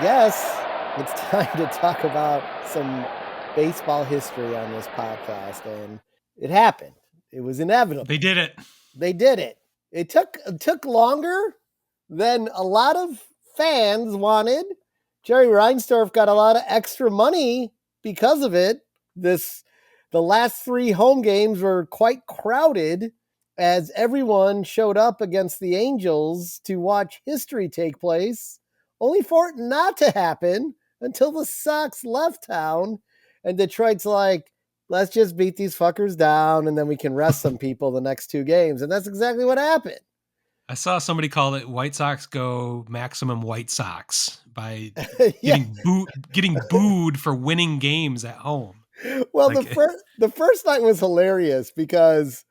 guess it's time to talk about some baseball history on this podcast, and it happened. It was inevitable. They did it. They did it. It took longer than a lot of fans wanted. Jerry Reinsdorf got a lot of extra money because of it. The last 3 home games were quite crowded as everyone showed up against the Angels to watch history take place, only for it not to happen until the Sox left town. And Detroit's like, let's just beat these fuckers down and then we can rest some people the next 2 games. And that's exactly what happened. I saw somebody call it White Sox go maximum White Sox by Yeah. getting booed for winning games at home. Well, Like, the first night was hilarious because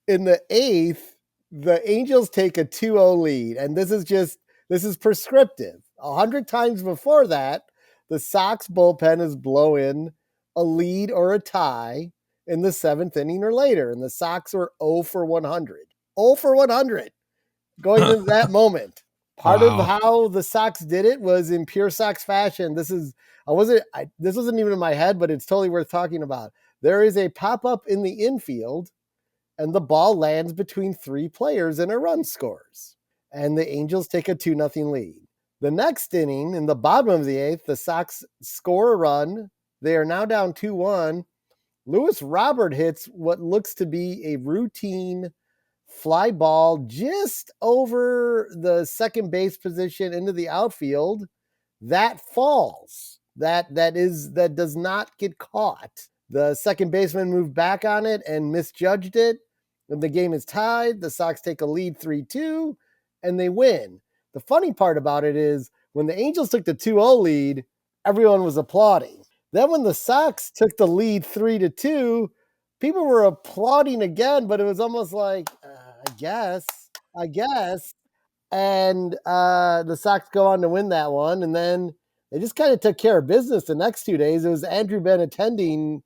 in the 8th, the Angels take a 2-0 lead. And this is prescriptive. 100 times before that, the Sox bullpen is blowing a lead or a tie in the 7th inning or later. And the Sox were 0 for 100. 0 for 100 going into that moment. Part of how the Sox did it was in pure Sox fashion. This wasn't even in my head, but it's totally worth talking about. There is a pop-up in the infield and the ball lands between 3 players and a run scores. And the Angels take a 2-0 lead. The next inning, in the bottom of the 8th, the Sox score a run. They are now down 2-1. Lewis Robert hits what looks to be a routine fly ball just over the second base position into the outfield. That falls. That does not get caught. The second baseman moved back on it and misjudged it. When the game is tied, the Sox take a lead 3-2 and they win. The funny part about it is when the Angels took the 2-0 lead, everyone was applauding. Then when the Sox took the lead 3-2, people were applauding again, but it was almost like, I guess. And the Sox go on to win that one. And then they just kind of took care of business the next 2 days. It was Andrew Benintendi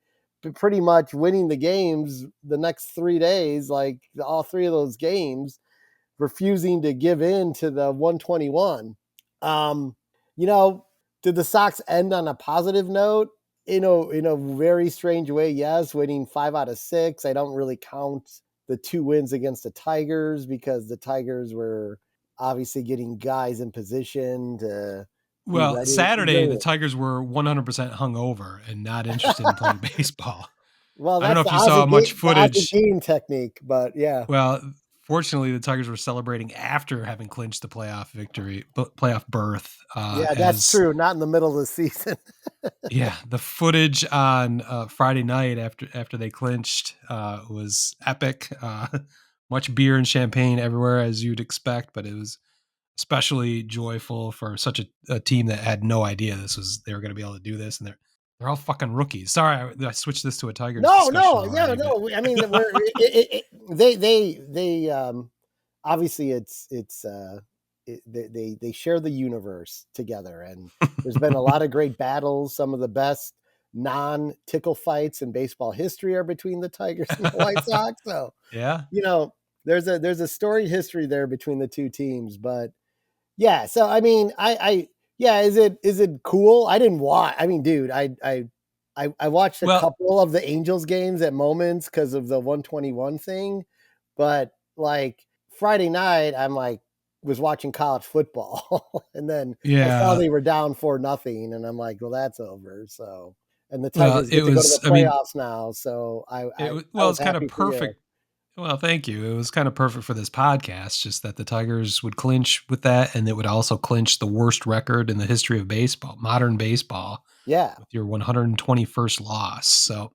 pretty much winning the games the next 3 days, like all 3 of those games, refusing to give in to the 121. Did the Sox end on a positive note? In a very strange way, yes, winning 5 out of 6. I don't really count the 2 wins against the Tigers because the Tigers were obviously getting guys in position to. well, Saturday, the Tigers were 100% hungover and not interested in playing baseball. Well, I don't know that's if you saw much footage. game technique, but yeah. Well, fortunately, the Tigers were celebrating after having clinched the playoff berth. Yeah, that's true. Not in the middle of the season. Yeah, the footage on Friday night after they clinched was epic. Much beer and champagne everywhere, as you'd expect, but it was especially joyful for such a team that had no idea they were going to be able to do this, and they're all fucking rookies. Sorry, I switched this to a Tigers discussion. I mean, they obviously they share the universe together, and there's been a lot of great battles. Some of the best non-tickle fights in baseball history are between the Tigers and the White Sox. So yeah, there's a storied history there between the 2 teams. But yeah, so I mean, is it cool? I didn't watch. I mean, dude, I watched a couple of the Angels games at moments because of the 121 thing, but like Friday night, was watching college football, and then I saw they were down 4-0, and I'm like, well, that's over. So, and the Tigers get to go to the playoffs now. So it's kind of perfect. Well, thank you. It was kind of perfect for this podcast, just that the Tigers would clinch with that, and it would also clinch the worst record in the history of baseball, modern baseball. Yeah. With your 121st loss. So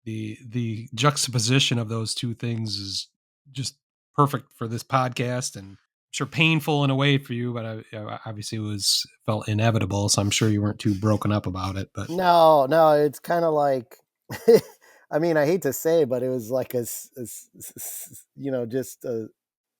the juxtaposition of those 2 things is just perfect for this podcast, and I'm sure painful in a way for you, but obviously felt inevitable. So I'm sure you weren't too broken up about it. But no, it's kind of like, I mean, I hate to say it, but it was like you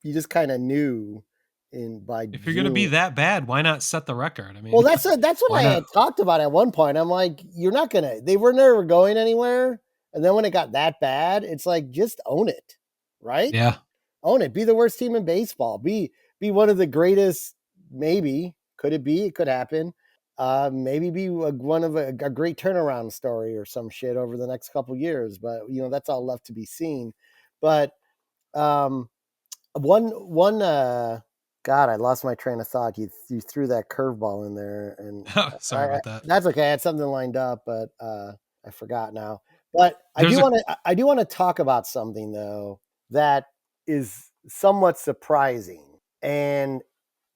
just kind of knew if you're going to be that bad, why not set the record? I mean, well, that's what I had talked about at one point. I'm like, they were never going anywhere. And then when it got that bad, it's like, just own it. Right? Yeah. Own it. Be the worst team in baseball. Be one of the greatest, maybe. Could it be? It could happen. maybe be one of a great turnaround story or some shit over the next couple years. But that's all left to be seen. But um, one God, I lost my train of thought. You threw that curveball in there, and Sorry about that. that's okay. I had something lined up, but I forgot now. But There's a I do want to talk about something though that is somewhat surprising, and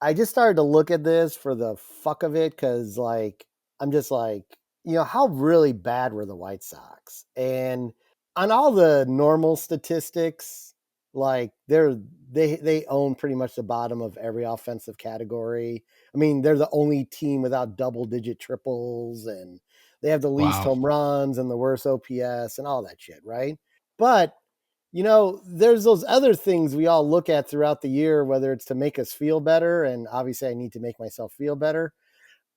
I just started to look at this for the fuck of it because, like, I'm just like, how really bad were the White Sox? And on all the normal statistics, like they own pretty much the bottom of every offensive category. I mean, they're the only team without double digit triples, and they have the least wow. home runs and the worst OPS and all that shit, right? But there's those other things we all look at throughout the year, whether it's to make us feel better, and obviously I need to make myself feel better.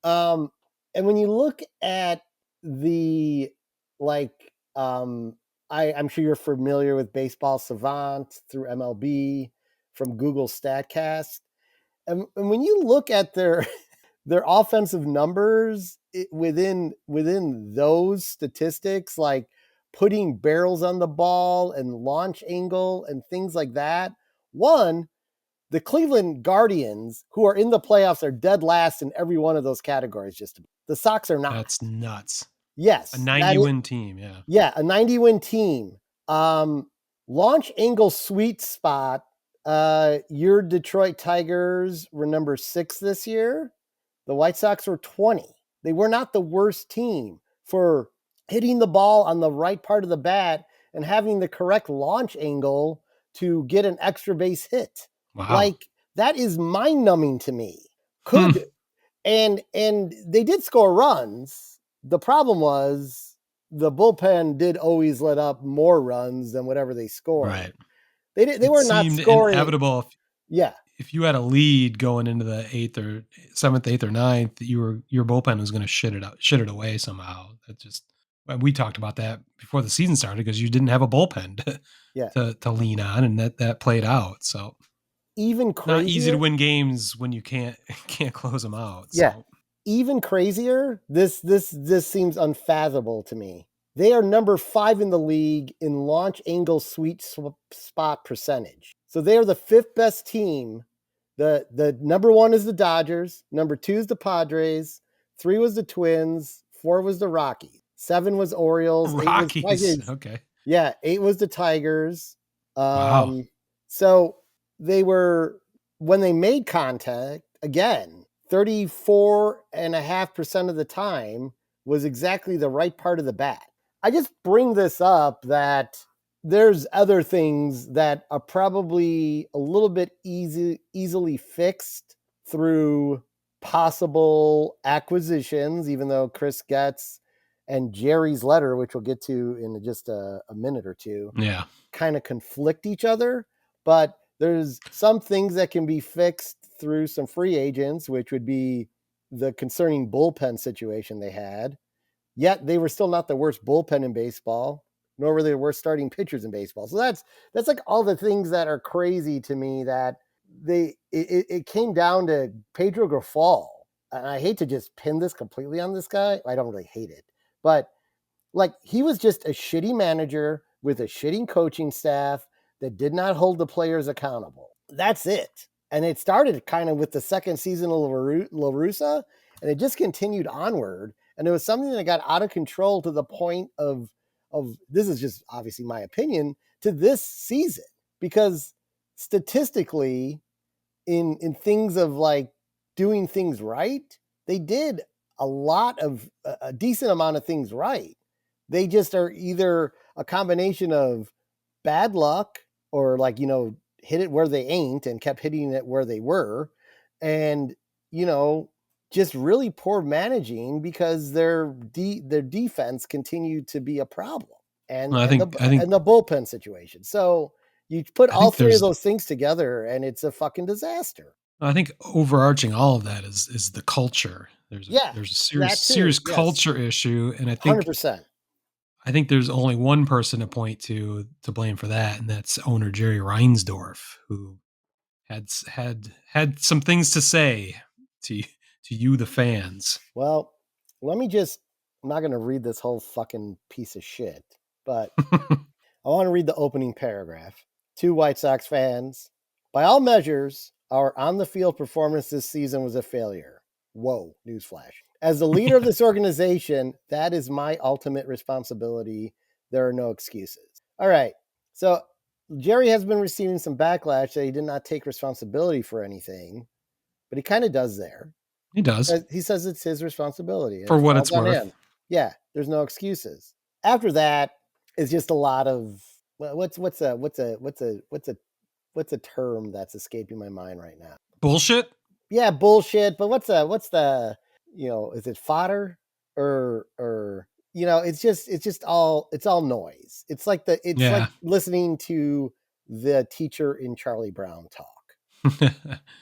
Um, and when you look at the like, I'm sure you're familiar with Baseball Savant through MLB from Google Statcast, and when you look at their their offensive numbers within those statistics, like putting barrels on the ball and launch angle and things like that. One, the Cleveland Guardians, who are in the playoffs, are dead last in every one of those categories. Just the Sox are not. That's nuts. A Yes, 90 win team. Yeah. yeah, a 90-win team. Um, Launch angle sweet spot. Your Detroit Tigers were number 6 this year. The White Sox were 20. They were not the worst team for hitting the ball on the right part of the bat and having the correct launch angle to get an extra base hit. Wow. Like, that is mind-numbing to me. Hmm. And they did score runs. The problem was the bullpen did always let up more runs than whatever they scored. Right. They It were not seemed scoring. inevitable Yeah. if you had a lead going into the 8th or 7th, 8th or ninth, your bullpen was going to shit it away somehow. That just we talked about that before the season started because you didn't have a bullpen to, Yeah. to lean on, and that played out. So Even not easy to crazier. win games when you can't close them out. Yeah. So Even crazier. This seems unfathomable to me. They are number 5 in the league in launch angle sweet spot percentage. So they are the 5th best team. The number 1 is the Dodgers, number 2 is the Padres, 3 was the Twins, 4 was the Rockies, 7 was Orioles, 8 was Rockies. Tigers. Okay. Yeah, 8 was the Tigers. Wow. So they were, when they made contact, again, 34.5% of the time was exactly the right part of the bat. I just bring this up that there's other things that are probably a little bit easily fixed through possible acquisitions, even though Chris Getz and Jerry's letter, which we'll get to in just a minute or two, Yeah. kind of conflict each other. But there's some things that can be fixed through some free agents, which would be the concerning bullpen situation they had. Yet they were still not the worst bullpen in baseball, nor were they the worst starting pitchers in baseball. So that's like all the things that are crazy to me, that it came down to Pedro Grifol. And I hate to just pin this completely on this guy. I don't really hate it, but like, he was just a shitty manager with a shitty coaching staff that did not hold the players accountable. That's it. And it started kind of with the second season of La Russa, and it just continued onward. And it was something that got out of control to the point of this is just obviously my opinion, to this season. Because statistically, in things of like doing things right, they did a decent amount of things right. They just are either a combination of bad luck, or like, hit it where they ain't and kept hitting it where they were, and you know just really poor managing because their defense continued to be a problem, and Well, and the bullpen situation. So you put I all think three of there's those things together and it's a fucking disaster. I think overarching all of that is the culture. Yeah, There's a that serious too. Yes, culture issue, and 100%. I think there's only one person to point to blame for that, and that's owner Jerry Reinsdorf, who had some things to say to to you, the fans? Well, let me just, I'm not going to read this whole fucking piece of shit, but I want to read the opening paragraph. To White Sox fans, by all measures, our on the field performance this season was a failure. Whoa, newsflash. As the leader of this organization, that is my ultimate responsibility. There are no excuses. All right. So Jerry has been receiving some backlash that he did not take responsibility for anything, but he kind of does there. He does, He says it's his responsibility and for it what falls it's on worth. him. Yeah, there's no excuses. After that, it's just a lot of what's a term that's escaping my mind right now? Bullshit. Yeah, bullshit. But what's the is it fodder or it's all noise. It's like Yeah. listening to the teacher in Charlie Brown talk.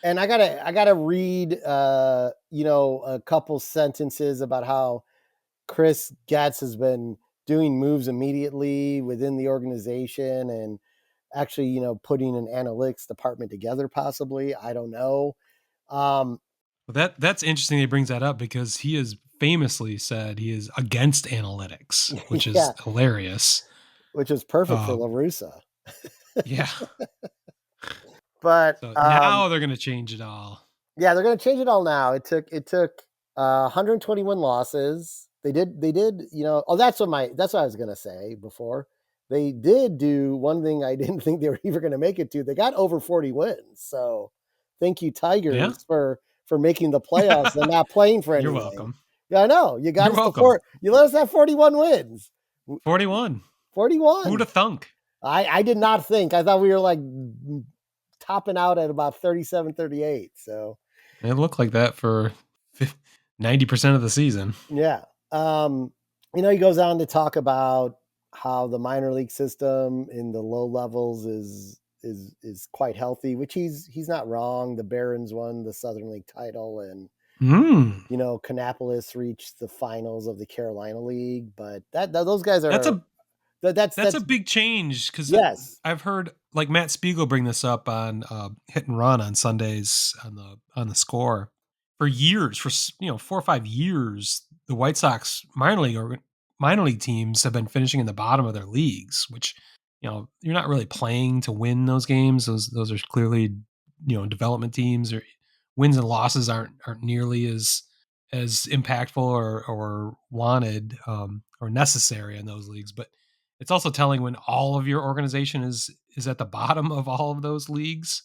And I gotta read a couple sentences about how Chris Getz has been doing moves immediately within the organization and actually, putting an analytics department together, possibly. I don't know. Um, That's interesting. He brings that up because he has famously said he is against analytics, which is yeah, hilarious. which is perfect for Uh, LaRussa. yeah. But So now they're going to change it all. yeah, they're going to change it all now. It took 121 losses. They did. Oh, that's what I was going to say before. They did do one thing I didn't think they were even going to make it to. They got over 40 wins. So thank you, Yeah. Tigers, for making the playoffs and not playing for You're anything. welcome. Yeah, I know. You got You're us to welcome. you let us have 41 wins. 41. 41. Who'd have thunk? I did not think. I thought we were like topping out at about 37, 38. So It looked like that for 90% of the season. yeah. Um, he goes on to talk about how the minor league system in the low levels is quite healthy, which he's not wrong. The Barons won the Southern League title, and Mm. Kannapolis reached the finals of the Carolina League, but those guys That's are a that's a that's big change because yes. I've heard like Matt Spiegel bring this up on Hit and Run on Sundays on the Score for years, for 4 or 5 years. The White Sox minor league teams have been finishing in the bottom of their leagues, which you're not really playing to win those games. Those are clearly development teams. Or wins and losses aren't nearly as impactful or wanted or necessary in those leagues, but it's also telling when all of your organization is at the bottom of all of those leagues.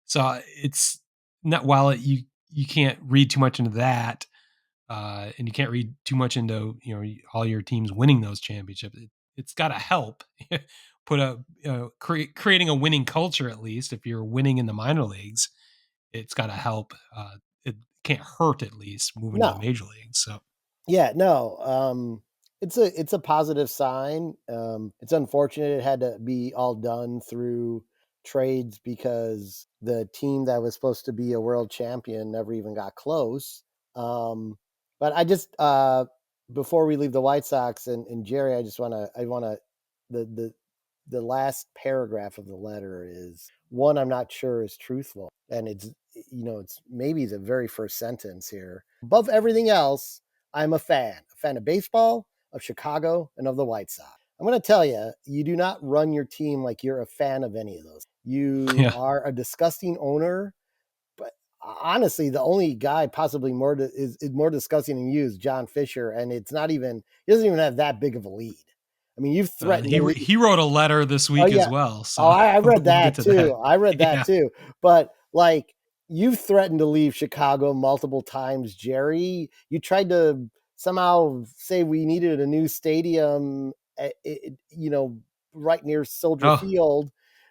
So it's not, while you can't read too much into that, and you can't read too much into all your teams winning those championships. It's got to help put creating a winning culture. At least if you're winning in the minor leagues, it's got to help. It can't hurt, at least moving to the No. major leagues. So Yeah, no. It's a positive sign. It's unfortunate it had to be all done through trades because the team that was supposed to be a world champion never even got close. But I just before we leave the White Sox and Jerry, I wanna the the last paragraph of the letter is one I'm not sure is truthful, and it's maybe the very first sentence here. Above everything else, I'm a fan of baseball, of Chicago, and of the White Sox. I'm going to tell you, you do not run your team like you're a fan of any of those. You yeah. are a disgusting owner, but honestly, the only guy possibly is more disgusting than you is John Fisher, and he doesn't even have that big of a lead. I mean, you've threatened to leave. He wrote a letter this Oh week as yeah. well, Oh, so I read we'll get that to that. too. I read that Yeah. too. But like, you've threatened to leave Chicago multiple times, Jerry. You tried to somehow say we needed a new stadium, right near Soldier Oh, Field, yeah.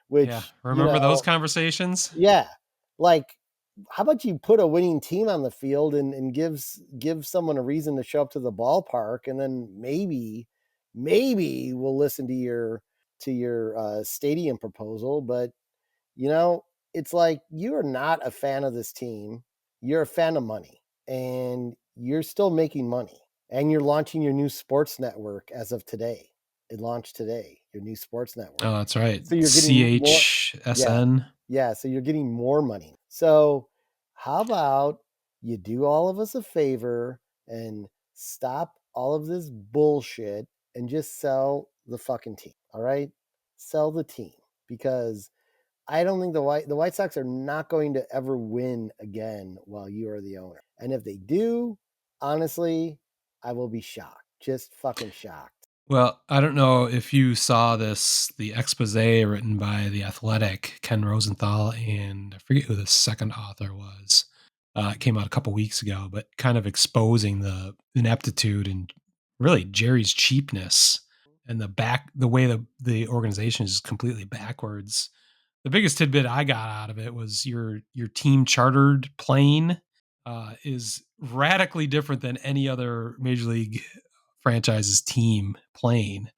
which, Remember those conversations? yeah. Like, how about you put a winning team on the field and give someone a reason to show up to the ballpark, and then maybe we'll listen to your stadium proposal. But you know, it's like you are not a fan of this team. You're a fan of money, and you're still making money, and you're launching your new sports network as of today. It launched today, your new sports network. Oh, that's right. So you're getting more, yeah, CHSN. yeah. So you're getting more money. So how about you do all of us a favor and stop all of this bullshit and just sell the fucking team. All right? Sell the team because I don't think the White Sox are not going to ever win again while you are the owner. And if they do, honestly, I will be shocked. Just fucking shocked. Well, I don't know if you saw the expose written by The Athletic, Ken Rosenthal, and I forget who the second author was. It came out a couple weeks ago, but kind of exposing the ineptitude and really Jerry's cheapness and the way the organization is completely backwards. The biggest tidbit I got out of it was your team chartered plane is radically different than any other major league franchise's team plane.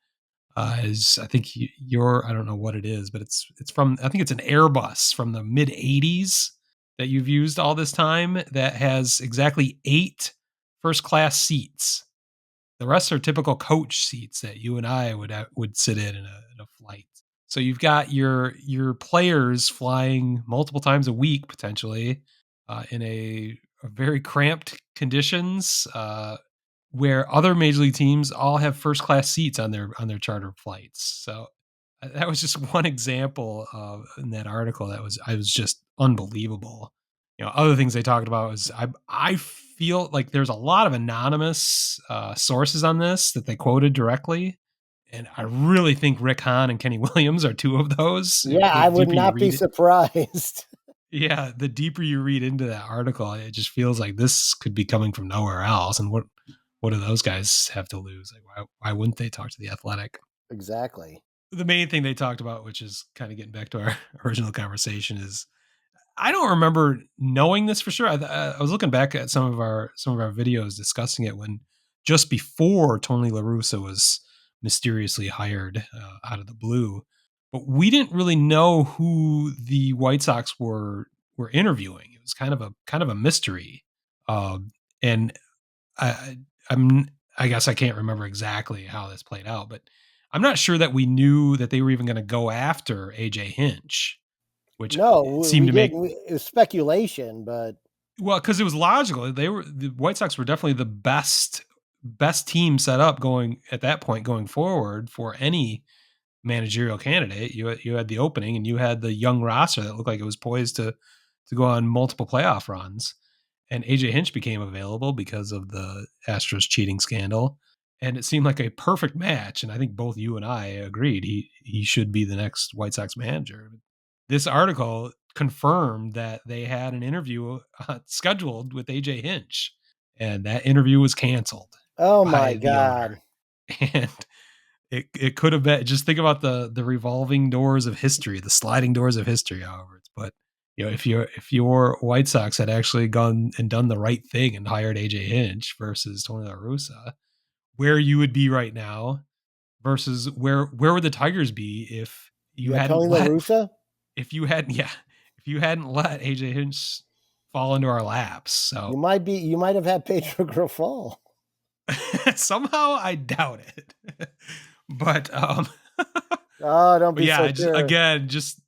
Is I think I don't know what it is, but it's from, I think it's an Airbus from the mid 80s that you've used all this time that has exactly 8 first class seats. The rest are typical coach seats that you and I would sit in a flight. So you've got your players flying multiple times a week potentially in a very cramped conditions where other major league teams all have first class seats on their charter flights. So that was just one example of in that article that was just unbelievable. Other things they talked about was I feel like there's a lot of anonymous sources on this that they quoted directly, and I really think Rick Hahn and Kenny Williams are 2 of those. Yeah, The I would deeper you not be read it, surprised. yeah, the deeper you read into that article, it just feels like this could be coming from nowhere else. And what do those guys have to lose? Like, why wouldn't they talk to The Athletic? Exactly. The main thing they talked about, which is kind of getting back to our original conversation, is I don't remember knowing this for sure. I was looking back at some of our videos discussing it when just before Tony La Russa was mysteriously hired out of the blue, but we didn't really know who the White Sox were interviewing. It was kind of a mystery, and I, I'm I guess I can't remember exactly how this played out, but I'm not sure that we knew that they were even going to go after AJ Hinch, which No, seemed we to make, didn't. It was speculation, but well, because it was logical. The White Sox were definitely the best team set up going at that point going forward for any managerial candidate. You had the opening and you had the young roster that looked like it was poised to go on multiple playoff runs. And AJ Hinch became available because of the Astros cheating scandal. And it seemed like a perfect match. And I think both you and I agreed he should be the next White Sox manager. This article confirmed that they had an interview scheduled with AJ Hinch, and that interview was canceled oh my by the owner. god. And it could have been, just think about the revolving doors of history, the sliding doors of history, however. But if your White Sox had actually gone and done the right thing and hired AJ Hinch versus Tony La Russa, where you would be right now versus where would the Tigers be if you You had hadn't Tony La let Russa? if you hadn't yeah if you hadn't let AJ Hinch fall into our laps. So You might have had Pedro Grifol. somehow I doubt it. But Oh, don't but be so yeah, sure.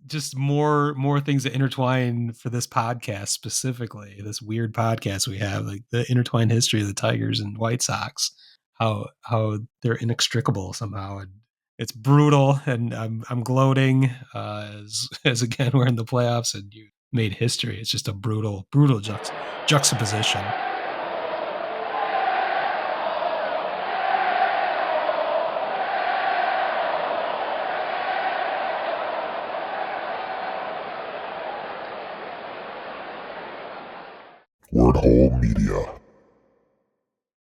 just more things that intertwine for this podcast specifically, this weird podcast we have, like the intertwined history of the Tigers and White Sox, how they're inextricable somehow, and it's brutal. And I'm gloating as again we're in the playoffs and you made history. It's just a brutal juxtaposition. Word Hole Media.